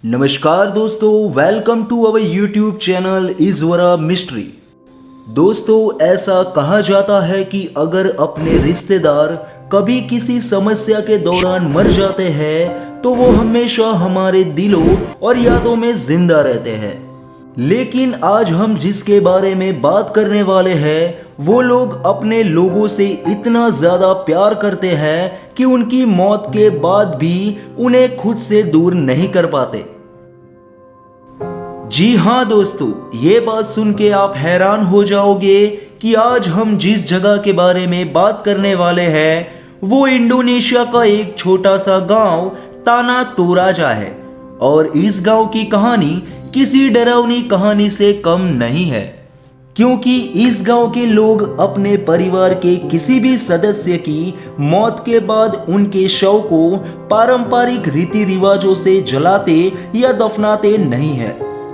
नमस्कार दोस्तों, welcome to our YouTube channel इज़वरा मिस्ट्री। दोस्तों, ऐसा कहा जाता है कि अगर अपने रिश्तेदार कभी किसी समस्या के दौरान मर जाते हैं तो वो हमेशा हमारे दिलों और यादों में जिंदा रहते हैं। लेकिन आज हम जिसके बारे में बात करने वाले हैं वो लोग अपने लोगों से इतना ज़्यादा प्यार करते हैं कि उनकी मौत के बाद भी उन्हें खुद से दूर नहीं कर पाते। जी हाँ दोस्तों, ये बात सुन के आप हैरान हो जाओगे कि आज हम जिस जगह के बारे में बात करने वाले हैं वो इंडोनेशिया का एक छोटा सा गांव ताना तोराजा है। और इस गांव की कहानी किसी डरावनी कहानी से कम नहीं है, क्योंकि इस गांव के लोग अपने परिवार के किसी भी सदस्य की मौत के बाद उनके शव को पारंपरिक रीति रिवाजों से जलाते या दफनाते नहीं है,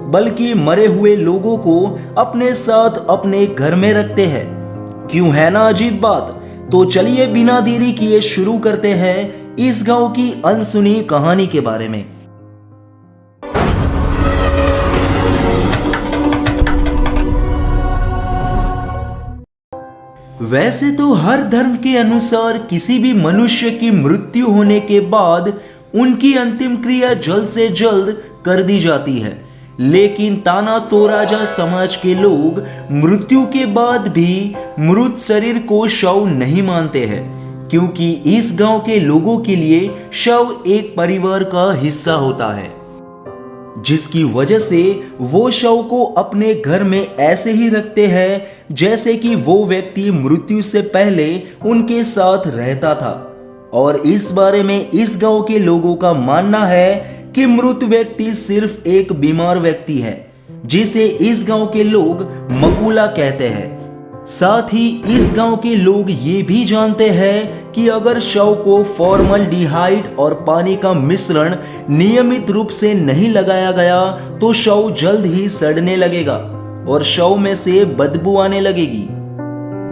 बल्कि मरे हुए लोगों को अपने साथ अपने घर में रखते हैं। क्यों है ना अजीब बात। तो चलिए बिना देरी किए शुरू करते हैं इस गांव की अनसुनी कहानी के बारे में। वैसे तो हर धर्म के अनुसार किसी भी मनुष्य की मृत्यु होने के बाद उनकी अंतिम क्रिया जल्द से जल्द कर दी जाती है, लेकिन ताना तोराजा समाज के लोग मृत्यु के बाद भी मृत शरीर को शव नहीं मानते हैं, क्योंकि इस गांव के लोगों के लिए शव एक परिवार का हिस्सा होता है, जिसकी वजह से वो शव को अपने घर में ऐसे ही रखते हैं जैसे कि वो व्यक्ति मृत्यु से पहले उनके साथ रहता था। और इस बारे में इस गांव के लोगों का मानना है कि मृत व्यक्ति सिर्फ एक बीमार व्यक्ति है, जिसे इस गांव के लोग मकूला कहते हैं। साथ ही इस गांव के लोग ये भी जानते हैं कि अगर शव को फॉर्मल्डिहाइड और पानी का मिश्रण नियमित रूप से नहीं लगाया गया तो शव जल्द ही सड़ने लगेगा और शव में से बदबू आने लगेगी,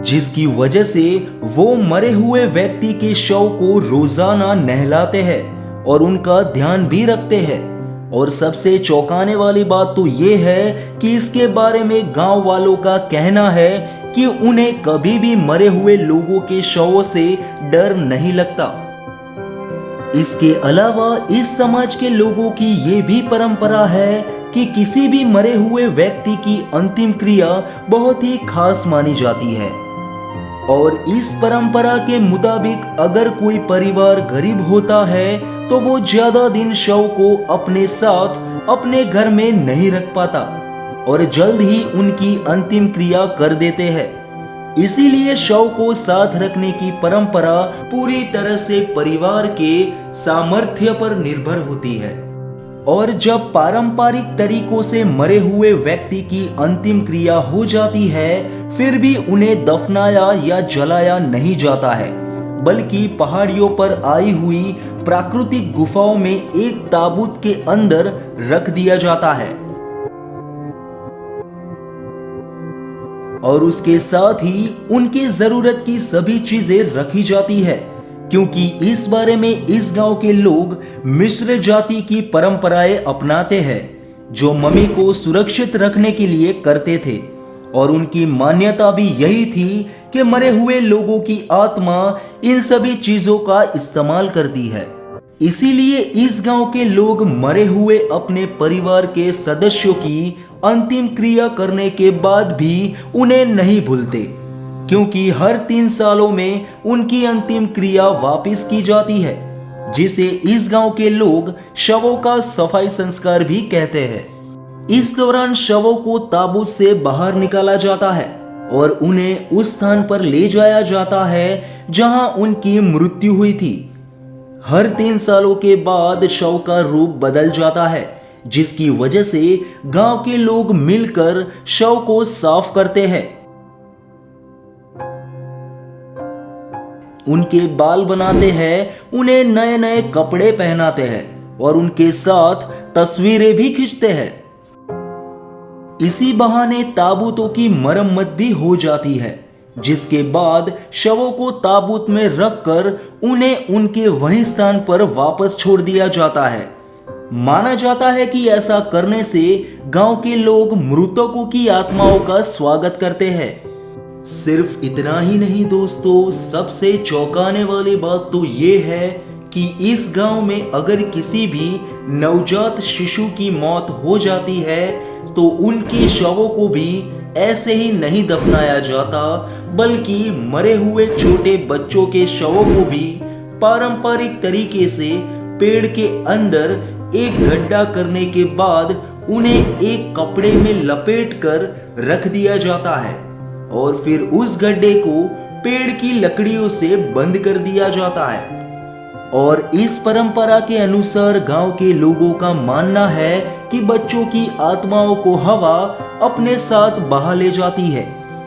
जिसकी वजह से वो मरे हुए व्यक्ति के शव को रोजाना नहलाते हैं और उनका ध्यान भी रखते हैं। और सबसे चौंकाने वाली बात तो ये है कि इसके बारे में गांव वालों का कहना है कि उन्हें कभी भी मरे हुए लोगों के शवों से डर नहीं लगता। इसके अलावा इस समाज के लोगों की ये भी परंपरा है कि किसी भी मरे हुए व्यक्ति की अंतिम क्रिया बहुत ही खास मानी जाती है। और इस परंपरा के मुताबिक अगर कोई परिवार गरीब होता है तो वो ज्यादा दिन शव को अपने साथ अपने घर में नहीं रख पाता और जल्द ही उनकी अंतिम क्रिया कर देते हैं। इसीलिए शव को साथ रखने की परंपरा पूरी तरह से परिवार के सामर्थ्य पर निर्भर होती है। और जब पारंपरिक तरीकों से मरे हुए व्यक्ति की अंतिम क्रिया हो जाती है फिर भी उन्हें दफनाया या जलाया नहीं जाता है, बल्कि पहाड़ियों पर आई हुई प्राकृतिक गुफाओं में एक ताबूत के अंदर रख दिया जाता है। और उसके साथ ही उनके जरूरत की सभी चीजें रखी जाती है, क्योंकि इस बारे में इस गांव के लोग मिश्र जाति की परंपराएं अपनाते हैं जो मम्मी को सुरक्षित रखने के लिए करते थे। और उनकी मान्यता भी यही थी कि मरे हुए लोगों की आत्मा इन सभी चीजों का इस्तेमाल करती है। इसीलिए इस गांव के लोग मरे हुए अपने परिवार के सदस्यों की अंतिम क्रिया करने के बाद भी उन्हें नहीं भूलते, क्योंकि हर 3 सालों में उनकी अंतिम क्रिया वापस की जाती है, जिसे इस गांव के लोग शवों का सफाई संस्कार भी कहते हैं। इस दौरान शवों को ताबूत से बाहर निकाला जाता है और उन्हें उस स्थान पर ले जाया जाता है जहां उनकी मृत्यु हुई थी। हर 3 सालों के बाद शव का रूप बदल जाता है, जिसकी वजह से गांव के लोग मिलकर शव को साफ करते हैं, उनके बाल बनाते हैं, उन्हें नए नए कपड़े पहनाते हैं और उनके साथ तस्वीरें भी खींचते हैं। इसी बहाने ताबूतों की मरम्मत भी हो जाती है, जिसके बाद शवों को ताबूत में रखकर उन्हें उनके वही स्थान पर वापस छोड़ दिया जाता है। माना जाता है कि ऐसा करने से गांव के लोग मृतकों की आत्माओं का स्वागत करते हैं। सिर्फ इतना ही नहीं दोस्तों, सबसे चौंकाने वाली बात तो ये है कि इस गांव में अगर किसी भी नवजात शिशु की मौत हो जाती है तो उनके शवों को भी ऐसे ही नहीं दफनाया जाता, बल्कि मरे हुए छोटे बच्चों के शवों को भी पारंपरिक तरीके से पेड़ के अंदर एक गड्ढा करने के बाद उन्हें एक कपड़े में लपेटकर रख दिया जाता है और फिर उस गड्ढे को पेड़ की लकड़ियों से बंद कर दिया जाता है। और इस परंपरा के अनुसार गांव के लोगों का मानना है कि बच्चों की आत्माओं को हवा अपने साथ बहा ले जाती है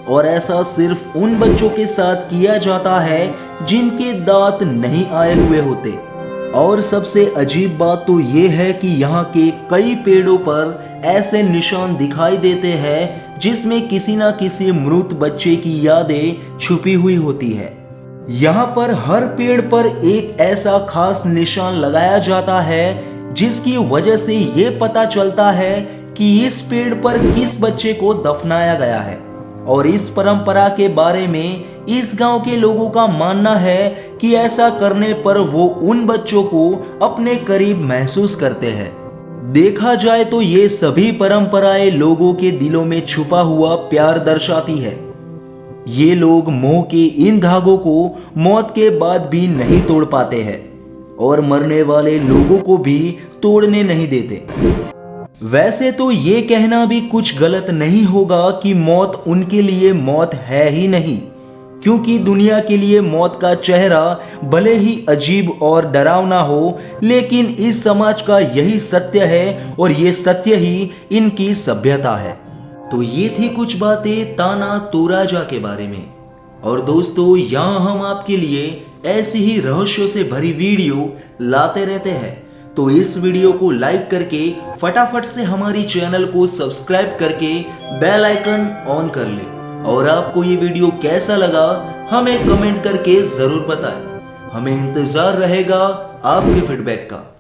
और ऐसा सिर्फ उन बच्चों के साथ किया जाता है जिनके दांत नहीं आए हुए होते। और सबसे अजीब बात तो ये है कि यहाँ के कई पेड़ों पर ऐसे निशान दिखाई देते हैं जिसमें किसी न किसी मृत बच्चे की यादें छुपी हुई होती है। यहाँ पर हर पेड़ पर एक ऐसा खास निशान लगाया जाता है जिसकी वजह से ये पता चलता है कि इस पेड़ पर किस बच्चे को दफनाया गया है। और इस परंपरा के बारे में इस गांव के लोगों का मानना है कि ऐसा करने पर वो उन बच्चों को अपने करीब महसूस करते हैं। देखा जाए तो ये सभी परंपराएं लोगों के दिलों में छुपा हुआ प्यार दर्शाती है। ये लोग मोह के इन धागों को मौत के बाद भी नहीं तोड़ पाते हैं और मरने वाले लोगों को भी तोड़ने नहीं देते। वैसे तो ये कहना भी कुछ गलत नहीं होगा कि मौत उनके लिए मौत है ही नहीं, क्योंकि दुनिया के लिए मौत का चेहरा भले ही अजीब और डरावना हो, लेकिन इस समाज का यही सत्य है और ये सत्य ही इनकी सभ्यता है। तो ये थी कुछ बातें ताना तोराजा के बारे में। और दोस्तों, यहाँ हम आपके लिए ऐसी ही रहस्यों से भरी वीडियो लाते रहते हैं, तो इस वीडियो को लाइक करके फटाफट से हमारी चैनल को सब्सक्राइब करके बेल आइकन ऑन कर ले। और आपको ये वीडियो कैसा लगा हमें कमेंट करके जरूर बताएं। हमें इंतजार रहेगा आपके फीडबैक का।